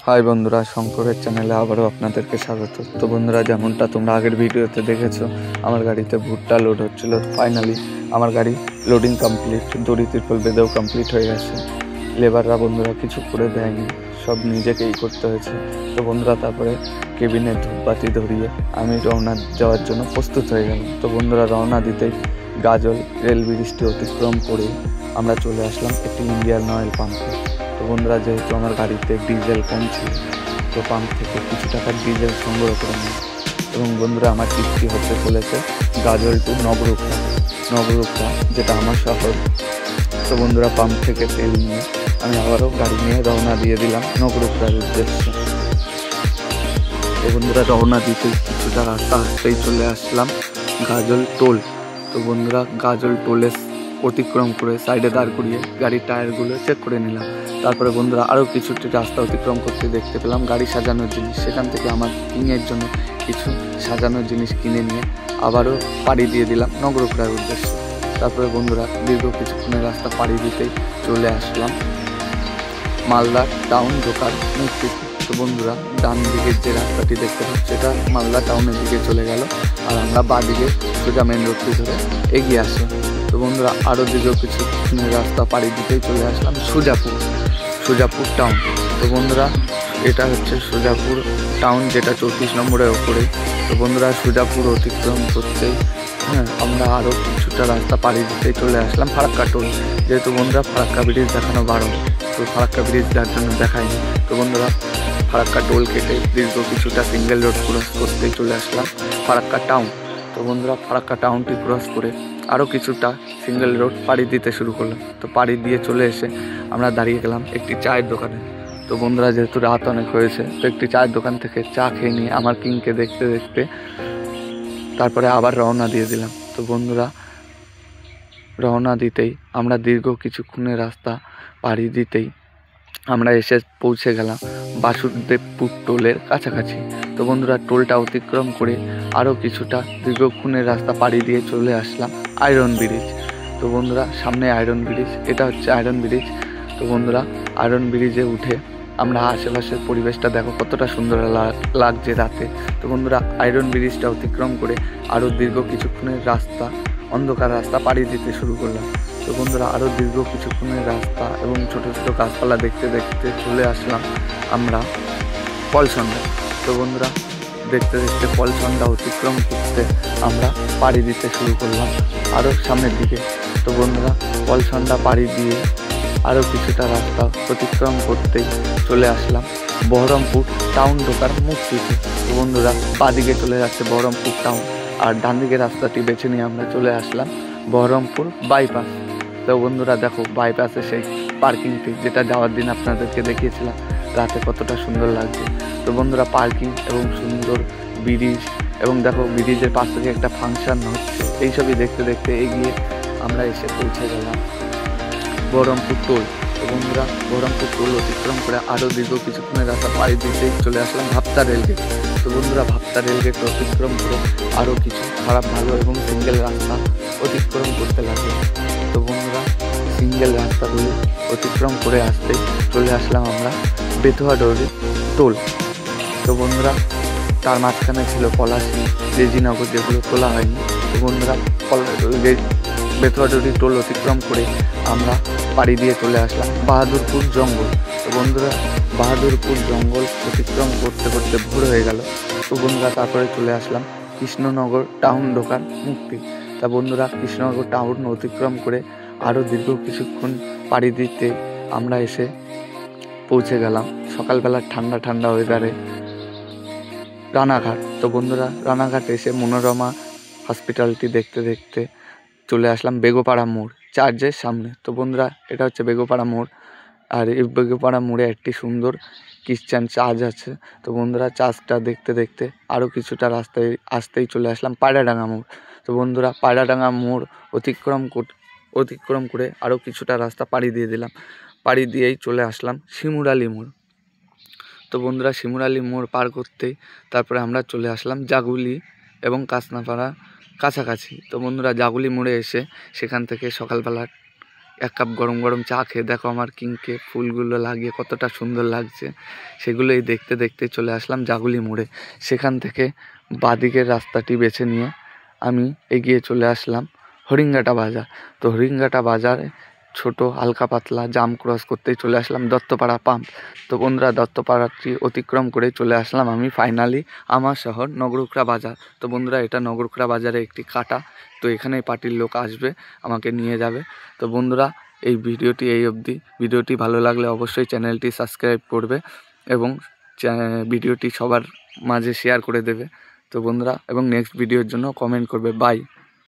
High বন্ধুরা, শঙ্করের চ্যানেলে আবারও আপনাদেরকে স্বাগত। তো বন্ধুরা, যেমনটা তোমরা আগের ভিডিওতে দেখেছো, আমার গাড়িতে ভুট্টা লোড হচ্ছিল। ফাইনালি আমার গাড়ি লোডিং কমপ্লিট, দড়ি তিরপল বেঁধেও কমপ্লিট হয়ে গেছে। লেবাররা বন্ধুরা কিছু করে দেয়নি, সব নিজেকেই করতে হয়েছে। তো বন্ধুরা, তারপরে কেবিনে ধূপবাতি ধরিয়ে আমি রওনা যাওয়ার জন্য প্রস্তুত হয়ে গেলাম। তো বন্ধুরা, রওনা দিতেই গাজল রেল ব্রিজটি অতিক্রম করে আমরা চলে আসলাম একটি ইন্ডিয়ান অয়েল পাম্পে। তো বন্ধুরা, যেহেতু আমার গাড়িতে ডিজেল কম ছিল, তো পাম্প থেকে কিছু টাকার ডিজেল সংগ্রহ করে নিই। এবং বন্ধুরা, আমার ট্রিপটি হতে চলেছে গাজল টু নবরূপা, যেটা আমার শহর। তো বন্ধুরা, পাম্প থেকে তেল নিয়ে আমি আবারও গাড়ি নিয়ে রওনা দিয়ে দিলাম নবরূপার উদ্দেশ্যে। তো বন্ধুরা, রওনা দিতেই কিছুটা রাস্তা আসতেই চলে আসলাম গাজল টোল। তো বন্ধুরা, গাজল টোলে অতিক্রম করে সাইডে দাঁড় করিয়ে গাড়ির টায়ারগুলো চেক করে নিলাম। তারপরে বন্ধুরা, আরও কিছুটি রাস্তা অতিক্রম করতে দেখতে পেলাম গাড়ি সাজানোর জিনিস। সেখান থেকে আমার কিংয়ের জন্য কিছু সাজানোর জিনিস কিনে নিয়ে আবারও পাড়ি দিয়ে দিলাম নগরপুরার উদ্দেশ্যে। তারপরে বন্ধুরা, দীর্ঘ কিছুক্ষণের রাস্তা পাড়ি দিতেই চলে আসলাম মালদা টাউন ঢোকার মুক্তি। তো বন্ধুরা, ডান দিকের যে রাস্তাটি দেখতে পাচ্ছি সেটা মালদা টাউনের দিকে চলে গেল, আর আমরা বাঁ দিকে সোজা মেন রোডটি ধরে এগিয়ে আসলাম। তো বন্ধুরা, আরও দীর্ঘ কিছুক্ষণের রাস্তা পাড়ি দিতেই চলে আসলাম সুজাপুর টাউন। তো বন্ধুরা, এটা হচ্ছে সুজাপুর টাউন, যেটা 34 নম্বরের ওপরে। তো বন্ধুরা, সুজাপুর অতিক্রম করতেই আমরা আরও কিছুটা রাস্তা পাড়ি দিতেই চলে আসলাম ফারাক্কা টোল। যেহেতু বন্ধুরা, ফারাক্কা ব্রিজ দেখানো বারণ, তো ফারাক্কা ব্রিজ যার জন্য দেখায়নি। তো বন্ধুরা, ফারাক্কা টোল কেটে দীর্ঘ কিছুটা সিঙ্গেল রোড ক্রস করতেই চলে আসলাম ফারাক্কা টাউন। তো বন্ধুরা, ফারাক্কা টাউনটি ক্রস করে আরও কিছুটা সিঙ্গেল রোড পাড়ি দিতে শুরু করলাম। তো পাড়ি দিয়ে চলে এসে আমরা দাঁড়িয়ে গেলাম একটি চায়ের দোকানে। তো বন্ধুরা, যেহেতু রাত অনেক হয়েছে, তো একটি চায়ের দোকান থেকে চা খেয়ে নিয়ে আমার কিংকে দেখতে দেখতে তারপরে আবার রওনা দিয়ে দিলাম। তো বন্ধুরা, রওনা দিতেই আমরা দীর্ঘ কিছুক্ষণের রাস্তা পাড়ি দিতেই আমরা এসে পৌঁছে গেলাম বাসুদেবপুর টোলের কাছাকাছি। তো বন্ধুরা, টোলটা অতিক্রম করে আরও কিছুটা দীর্ঘক্ষণের রাস্তা পাড়ি দিয়ে চলে আসলাম আয়রন ব্রিজ। তো বন্ধুরা, সামনে আয়রন ব্রিজ, এটা হচ্ছে আয়রন ব্রিজ। তো বন্ধুরা, আয়রন ব্রিজে উঠে আমরা আশেপাশের পরিবেশটা দেখো কতটা সুন্দর লাগছে রাতে। তো বন্ধুরা, আয়রন ব্রিজটা অতিক্রম করে আরও দীর্ঘ কিছুক্ষণের রাস্তা, অন্ধকার রাস্তা পাড়ি দিতে শুরু করলাম। তো বন্ধুরা, আরও দীর্ঘ কিছুক্ষণের রাস্তা এবং ছোট ছোট গাছপালা দেখতে দেখতে চলে আসলাম আমরা পলসন্ডা। তো বন্ধুরা, দেখতে দেখতে পলসন্ডা অতিক্রম করতে আমরা পাড়ি দিতে শুরু করলাম আরও সামনের দিকে। তো বন্ধুরা, পলসন্ডা পাড়ি দিয়ে আরও কিছুটা রাস্তা অতিক্রম করতেই চলে আসলাম বহরমপুর টাউন ঢোকার মুক্তিতে। তো বন্ধুরা, বাঁদিকে চলে যাচ্ছে বহরমপুর টাউন, আর ডান দিকের রাস্তাটি বেছে নিয়ে আমরা চলে আসলাম বহরমপুর বাইপাস। তো বন্ধুরা, দেখো বাইপাসে সেই পার্কিংটি, যেটা যাওয়ার দিন আপনাদেরকে দেখিয়েছিলাম রাতে কতটা সুন্দর লাগছে। তো বন্ধুরা, পার্কিং এবং সুন্দর ব্রিজ, এবং দেখো ব্রিজের পাশ থেকে একটা ফাংশন হচ্ছে, এইসবই দেখতে দেখতে এগিয়ে আমরা এসে পৌঁছে গেলাম বহরমপুর টোল। তো বন্ধুরা, বহরমপুর টোল অতিক্রম করে আরও দীর্ঘ কিছুক্ষণের রাস্তা পাড়ি দিতেই চলে আসলাম ভাপ্তা রেলগেট। তো বন্ধুরা, ভাপ্তা রেলগেট অতিক্রম করে আরও কিছু খারাপ ভালো এবং সিঙ্গেল রাস্তা অতিক্রম করতে লাগলো। তো বন্ধুরা, সিঙ্গেল রাস্তাগুলি অতিক্রম করে আসতেই চলে আসলাম আমরা বেতুয়াডুরি টোল। তো বন্ধুরা, তার মাঝখানে ছিল পলাশী, রেজিনগর, যেগুলো তোলা হয়নি। তো বন্ধুরা, বেতুয়াডুরি টোল অতিক্রম করে আমরা পাড়ি দিয়ে চলে আসলাম বাহাদুরপুর জঙ্গল। তো বন্ধুরা, বাহাদুরপুর জঙ্গল অতিক্রম করতে করতে ভোর হয়ে গেল। তো বন্ধুরা, তারপরে চলে আসলাম কৃষ্ণনগর টাউন ঢোকার মুক্তি। তা বন্ধুরা, কৃষ্ণনগর টাউন অতিক্রম করে আরও দীর্ঘ কিছুক্ষণ পাড়ি দিতে আমরা এসে পৌঁছে গেলাম সকালবেলার ঠান্ডা ঠান্ডা ওয়েদারে রানাঘাট। তো বন্ধুরা, রানাঘাটে এসে মনোরমা হসপিটালটি দেখতে দেখতে চলে আসলাম বেগোপাড়া মোড় চার্চের সামনে। তো বন্ধুরা, এটা হচ্ছে বেগোপাড়া মোড়, আর এই বেগোপাড়া মোড়ে একটি সুন্দর ক্রিশ্চান চার্চ আছে। তো বন্ধুরা, চার্চটা দেখতে দেখতে আরও কিছুটা রাস্তায় আসতেই চলে আসলাম পায়রাডাঙ্গা মোড়। তো বন্ধুরা, পায়রাডাঙ্গা মোড় অতিক্রম করে আরও কিছুটা রাস্তা পাড়ি দিয়ে দিলাম। পাড়ি দিয়েই চলে আসলাম শিমুরালি মোড়। তো বন্ধুরা, শিমুরালি মোড় পার করতেই তারপরে আমরা চলে আসলাম জাগুলি এবং কাঁচনাপাড়া কাছাকাছি। তো বন্ধুরা, জাগুলি মোড়ে এসে সেখান থেকে সকালবেলা এক কাপ গরম গরম চা খেয়ে দেখো আমার কিংকে ফুলগুলো লাগিয়ে কতটা সুন্দর লাগছে। সেগুলোই দেখতে দেখতে চলে আসলাম জাগুলি মোড়ে। সেখান থেকে বাদিকের রাস্তাটি বেছে নিয়ে আমি এগিয়ে চলে আসলাম হরিঙ্গাটা বাজার। তো হরিঙ্গাটা বাজারে ছোট হালকা পাতলা জাম ক্রস করতেই চলে আসলাম দত্তপাড়া পাম্প। তো বন্ধুরা দত্তপাড়াটি অতিক্রম করে চলে আসলাম আমি ফাইনালি আমার শহর নগরুকড়া বাজার। তো বন্ধুরা এটা নগরুকড়া বাজারে একটি কাটা। তো এখানে পার্টির লোক আসবে, আমাকে নিয়ে যাবে। তো বন্ধুরা এই ভিডিওটি এই অবধি। ভিডিওটি ভালো লাগলে অবশ্যই চ্যানেলটি সাবস্ক্রাইব করবে এবং ভিডিওটি সবার মাঝে শেয়ার করে দেবে। তো বন্ধুরা এবং নেক্সট ভিডিওর জন্য কমেন্ট করবে। বাই।